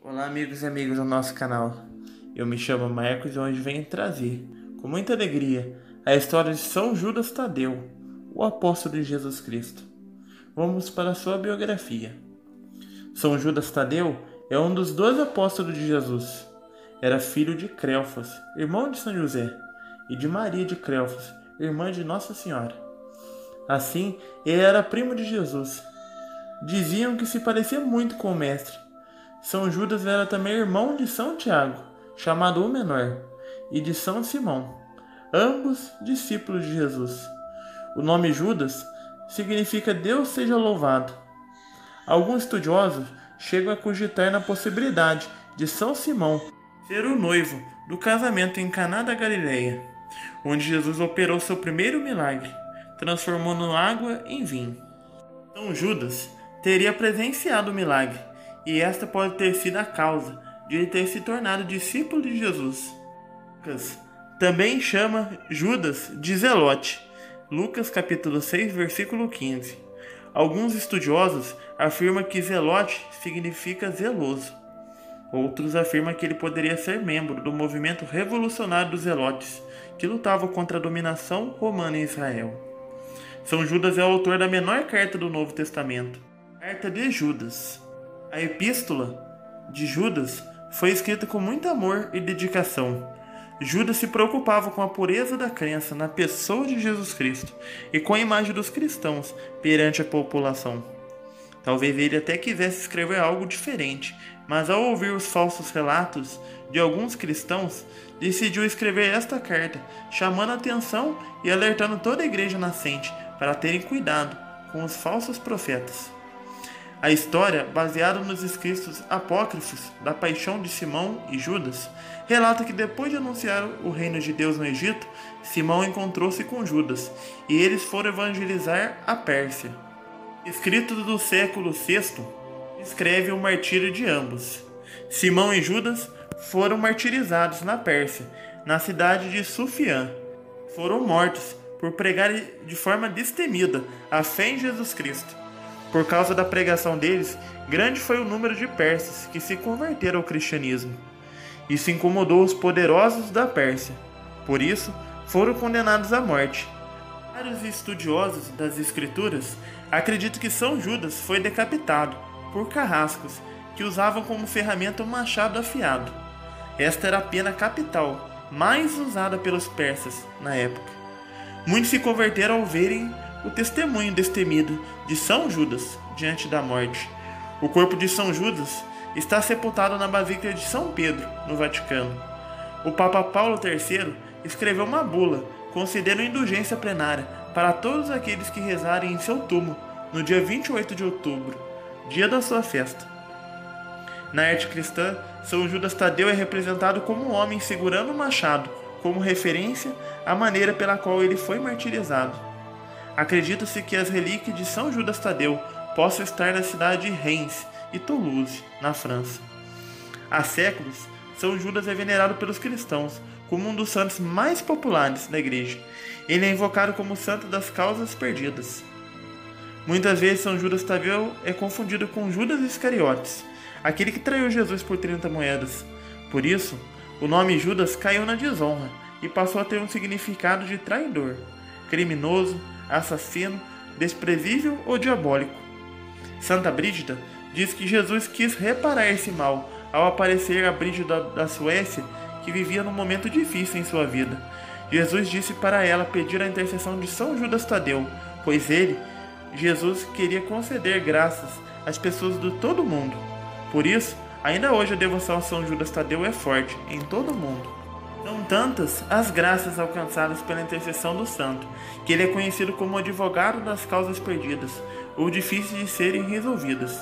Olá, amigos e amigas do nosso canal. Eu me chamo Marcos e hoje venho trazer, com muita alegria, a história de São Judas Tadeu, o apóstolo de Jesus Cristo. Vamos para a sua biografia. São Judas Tadeu é um dos 12 apóstolos de Jesus. Era filho de Cleofas, irmão de São José, e de Maria de Cleofas, irmã de Nossa Senhora. Assim, ele era primo de Jesus. Diziam que se parecia muito com o mestre. São Judas era também irmão de São Tiago, chamado o Menor, e de São Simão, ambos discípulos de Jesus. O nome Judas significa Deus seja louvado. Alguns estudiosos chegam a cogitar na possibilidade de São Simão ser o noivo do casamento em Caná da Galileia, onde Jesus operou seu primeiro milagre, transformando água em vinho. São Judas teria presenciado o milagre, e esta pode ter sido a causa de ele ter se tornado discípulo de Jesus. Lucas também chama Judas de Zelote. Lucas capítulo 6, versículo 15. Alguns estudiosos afirmam que Zelote significa zeloso. Outros afirmam que ele poderia ser membro do movimento revolucionário dos Zelotes, que lutava contra a dominação romana em Israel. São Judas é o autor da menor carta do Novo Testamento, Carta de Judas. A epístola de Judas foi escrita com muito amor e dedicação. Judas se preocupava com a pureza da crença na pessoa de Jesus Cristo e com a imagem dos cristãos perante a população. Talvez ele até quisesse escrever algo diferente, mas ao ouvir os falsos relatos de alguns cristãos, decidiu escrever esta carta, chamando a atenção e alertando toda a igreja nascente para terem cuidado com os falsos profetas. A história, baseada nos escritos apócrifos da paixão de Simão e Judas, relata que depois de anunciar o reino de Deus no Egito, Simão encontrou-se com Judas e eles foram evangelizar a Pérsia. Escritos do século VI descreve o martírio de ambos. Simão e Judas foram martirizados na Pérsia, na cidade de Sufiã. Foram mortos por pregar de forma destemida a fé em Jesus Cristo. Por causa da pregação deles, grande foi o número de persas que se converteram ao cristianismo. Isso incomodou os poderosos da Pérsia. Por isso, foram condenados à morte. Vários estudiosos das Escrituras acreditam que São Judas foi decapitado por carrascos que usavam como ferramenta um machado afiado. Esta era a pena capital mais usada pelos persas na época. Muitos se converteram ao verem o testemunho destemido de São Judas diante da morte. O corpo de São Judas está sepultado na Basílica de São Pedro, no Vaticano. O Papa Paulo III escreveu uma bula concedendo indulgência plenária para todos aqueles que rezarem em seu túmulo no dia 28 de outubro, dia da sua festa. Na arte cristã, São Judas Tadeu é representado como um homem segurando um machado, como referência à maneira pela qual ele foi martirizado. Acredita-se que as relíquias de São Judas Tadeu possam estar na cidade de Reims e Toulouse, na França. Há séculos, São Judas é venerado pelos cristãos como um dos santos mais populares da igreja. Ele é invocado como santo das causas perdidas. Muitas vezes São Judas Tadeu é confundido com Judas Iscariotes, aquele que traiu Jesus por 30 moedas. Por isso, o nome Judas caiu na desonra e passou a ter um significado de traidor, criminoso, assassino, desprezível ou diabólico. Santa Brígida diz que Jesus quis reparar esse mal ao aparecer a Brígida da Suécia, que vivia num momento difícil em sua vida. Jesus disse para ela pedir a intercessão de São Judas Tadeu, pois ele, Jesus, queria conceder graças às pessoas de todo o mundo. Por isso, ainda hoje a devoção a São Judas Tadeu é forte em todo o mundo. São tantas as graças alcançadas pela intercessão do santo, que ele é conhecido como advogado das causas perdidas, ou difíceis de serem resolvidas.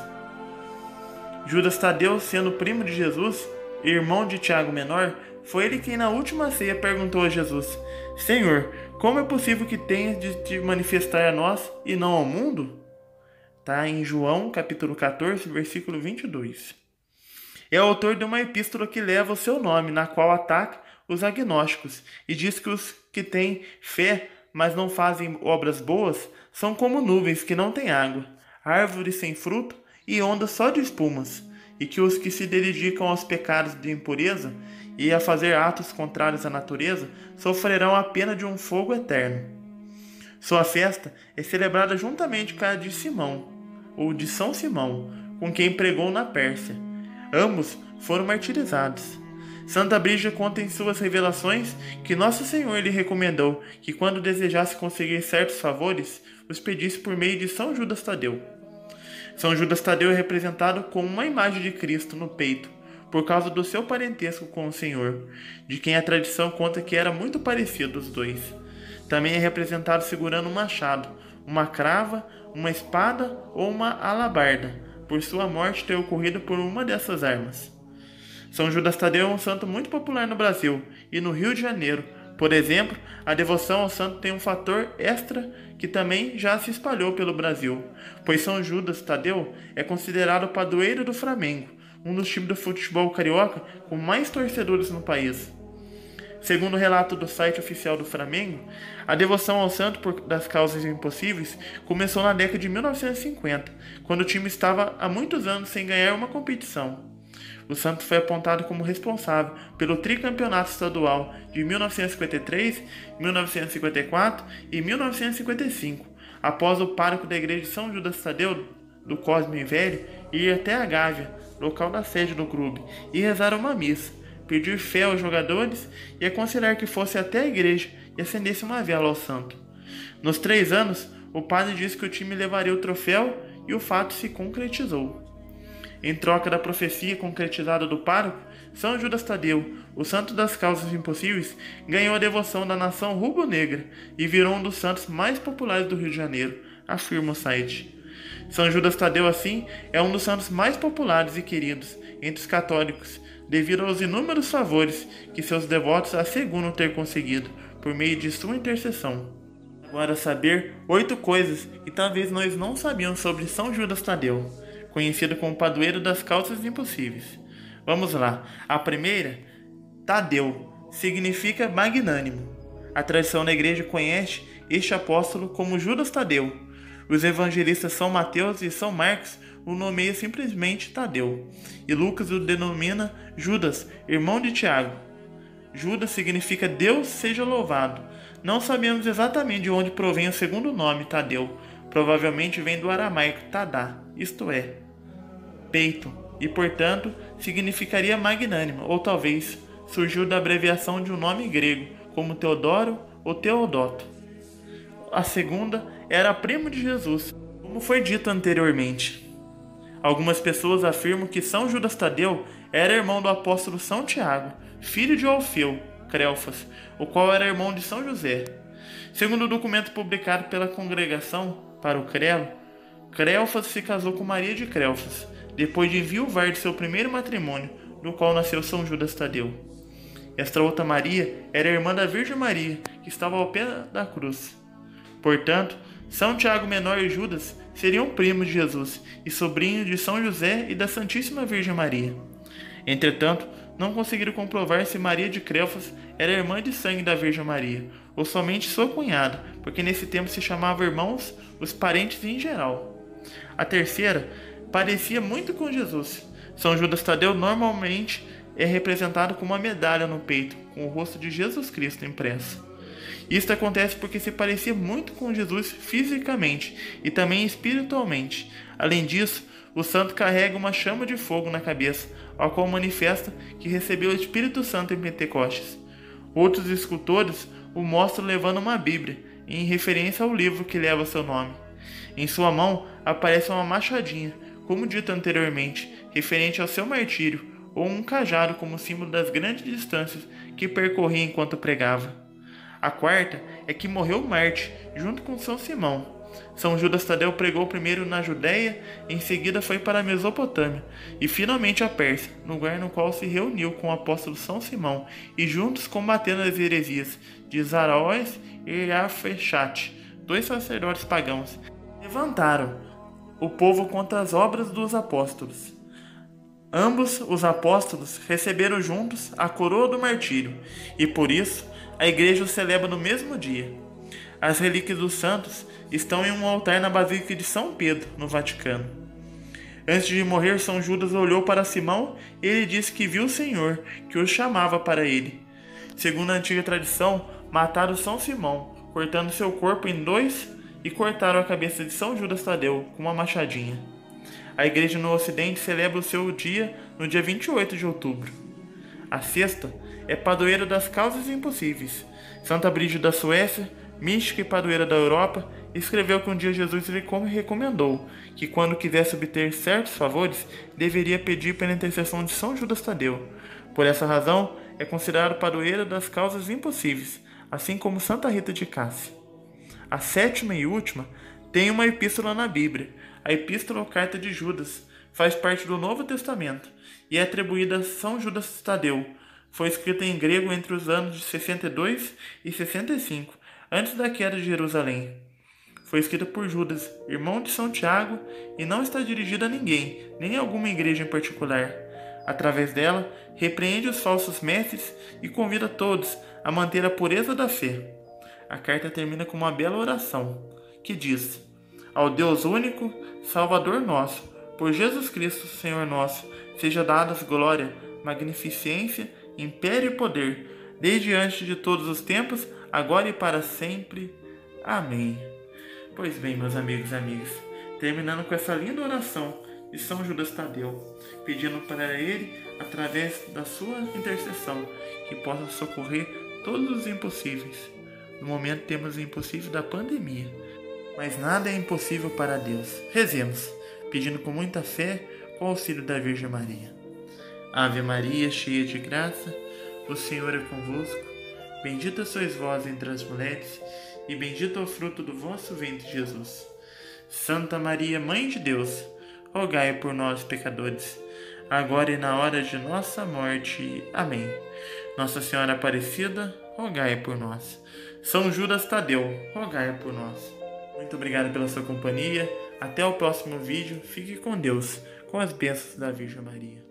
Judas Tadeu, sendo primo de Jesus e irmão de Tiago Menor, foi ele quem na última ceia perguntou a Jesus: Senhor, como é possível que tenhas de te manifestar a nós e não ao mundo? Está em João capítulo 14, versículo 22. É autor de uma epístola que leva o seu nome, na qual ataca os agnósticos e diz que os que têm fé, mas não fazem obras boas, são como nuvens que não têm água, árvores sem fruto e ondas só de espumas. e que os que se dedicam aos pecados de impureza e a fazer atos contrários à natureza sofrerão a pena de um fogo eterno. Sua festa é celebrada juntamente com a de Simão, ou de São Simão, com quem pregou na Pérsia. Ambos foram martirizados. Santa Brígida conta em suas revelações que Nosso Senhor lhe recomendou que, quando desejasse conseguir certos favores, os pedisse por meio de São Judas Tadeu. São Judas Tadeu é representado com uma imagem de Cristo no peito, por causa do seu parentesco com o Senhor, de quem a tradição conta que era muito parecido os dois. Também é representado segurando um machado, uma crava, uma espada ou uma alabarda, por sua morte ter ocorrido por uma dessas armas. São Judas Tadeu é um santo muito popular no Brasil e no Rio de Janeiro. Por exemplo, a devoção ao santo tem um fator extra que também já se espalhou pelo Brasil, pois São Judas Tadeu é considerado o padroeiro do Flamengo, um dos times do futebol carioca com mais torcedores no país. Segundo o relato do site oficial do Flamengo, a devoção ao santo por das causas impossíveis começou na década de 1950, quando o time estava há muitos anos sem ganhar uma competição. O santo foi apontado como responsável pelo tricampeonato estadual de 1953, 1954 e 1955, após o pároco da igreja de São Judas Tadeu, do Cosme Velho, ir até a Gávea, local da sede do clube, e rezar uma missa, pedir fé aos jogadores e aconselhar que fosse até a igreja e acendesse uma vela ao santo. Nos 3 anos, o padre disse que o time levaria o troféu e o fato se concretizou. Em troca da profecia concretizada do pároco, São Judas Tadeu, o santo das causas impossíveis, ganhou a devoção da nação rubro-negra e virou um dos santos mais populares do Rio de Janeiro, afirma o site. São Judas Tadeu, assim, é um dos santos mais populares e queridos entre os católicos, devido aos inúmeros favores que seus devotos asseguram ter conseguido por meio de sua intercessão. Agora saber 8 coisas que talvez nós não sabíamos sobre São Judas Tadeu, conhecido como padroeiro das causas impossíveis. Vamos lá. A primeira, Tadeu, significa magnânimo. A tradição da igreja conhece este apóstolo como Judas Tadeu. Os evangelistas São Mateus e São Marcos o nomeiam simplesmente Tadeu, e Lucas o denomina Judas, irmão de Tiago. Judas significa Deus seja louvado. Não sabemos exatamente de onde provém o segundo nome, Tadeu. Provavelmente vem do aramaico Tadá, isto é, peito, e portanto significaria magnânimo, ou talvez surgiu da abreviação de um nome grego, como Teodoro ou Teodoto. A segunda era primo de Jesus, como foi dito anteriormente. Algumas pessoas afirmam que São Judas Tadeu era irmão do apóstolo São Tiago, filho de Alfeu, Crelfas, o qual era irmão de São José. Segundo o documento publicado pela Congregação para o Crelo, Crelfas se casou com Maria de Crelfas, depois de enviuvar de seu primeiro matrimônio, do qual nasceu São Judas Tadeu. Esta outra Maria era irmã da Virgem Maria, que estava ao pé da cruz. Portanto, São Tiago Menor e Judas seriam primos de Jesus e sobrinhos de São José e da Santíssima Virgem Maria. Entretanto, não conseguiram comprovar se Maria de Crelfas era irmã de sangue da Virgem Maria, ou somente sua cunhada, porque nesse tempo se chamavam irmãos os parentes em geral. A terceira parecia muito com Jesus. São Judas Tadeu normalmente é representado com uma medalha no peito, com o rosto de Jesus Cristo impresso. Isto acontece porque se parecia muito com Jesus fisicamente e também espiritualmente. Além disso, o santo carrega uma chama de fogo na cabeça, ao qual manifesta que recebeu o Espírito Santo em Pentecostes. Outros escultores o mostram levando uma Bíblia, em referência ao livro que leva seu nome. Em sua mão aparece uma machadinha, como dito anteriormente, referente ao seu martírio, ou um cajado como símbolo das grandes distâncias que percorria enquanto pregava. A quarta é que morreu mártir, junto com São Simão. São Judas Tadeu pregou primeiro na Judéia, em seguida foi para a Mesopotâmia e finalmente a Pérsia, lugar no qual se reuniu com o apóstolo São Simão e juntos combatendo as heresias de Zaraós e Arfechate, 2 sacerdotes pagãos. Levantaram o povo contra as obras dos apóstolos. Ambos os apóstolos receberam juntos a coroa do martírio e por isso a igreja o celebra no mesmo dia. As relíquias dos santos estão em um altar na Basílica de São Pedro, no Vaticano. Antes de morrer, São Judas olhou para Simão e ele disse que viu o Senhor, que o chamava para ele. Segundo a antiga tradição, mataram São Simão, cortando seu corpo em dois e cortaram a cabeça de São Judas Tadeu com uma machadinha. A igreja no Ocidente celebra o seu dia no dia 28 de outubro. A sexta é padroeira das causas impossíveis. Santa Brígida da Suécia, mística e padroeira da Europa, escreveu que um dia Jesus lhe recomendou que quando quisesse obter certos favores, deveria pedir pela intercessão de São Judas Tadeu. Por essa razão, é considerado padroeira das causas impossíveis, assim como Santa Rita de Cássia. A sétima e última tem uma epístola na Bíblia. A epístola ou carta de Judas faz parte do Novo Testamento e é atribuída a São Judas Tadeu. Foi escrita em grego entre os anos de 62 e 65, antes da queda de Jerusalém. Foi escrita por Judas, irmão de São Tiago, e não está dirigida a ninguém, nem a alguma igreja em particular. Através dela, repreende os falsos mestres e convida todos a manter a pureza da fé. A carta termina com uma bela oração, que diz: Ao Deus único, Salvador nosso, por Jesus Cristo, Senhor nosso, seja dadas glória, magnificência, império e poder, desde antes de todos os tempos, agora e para sempre. Amém. Pois bem, meus amigos e amigas, terminando com essa linda oração de São Judas Tadeu, pedindo para ele, através da sua intercessão, que possa socorrer todos os impossíveis. No momento temos o impossível da pandemia, mas nada é impossível para Deus. Rezemos, pedindo com muita fé, com o auxílio da Virgem Maria. Ave Maria, cheia de graça, o Senhor é convosco. Bendita sois vós entre as mulheres, e bendito é o fruto do vosso ventre, Jesus. Santa Maria, Mãe de Deus, rogai por nós, pecadores, agora e na hora de nossa morte. Amém. Nossa Senhora Aparecida, rogai por nós. São Judas Tadeu, rogai por nós. Muito obrigado pela sua companhia. Até o próximo vídeo. Fique com Deus, com as bênçãos da Virgem Maria.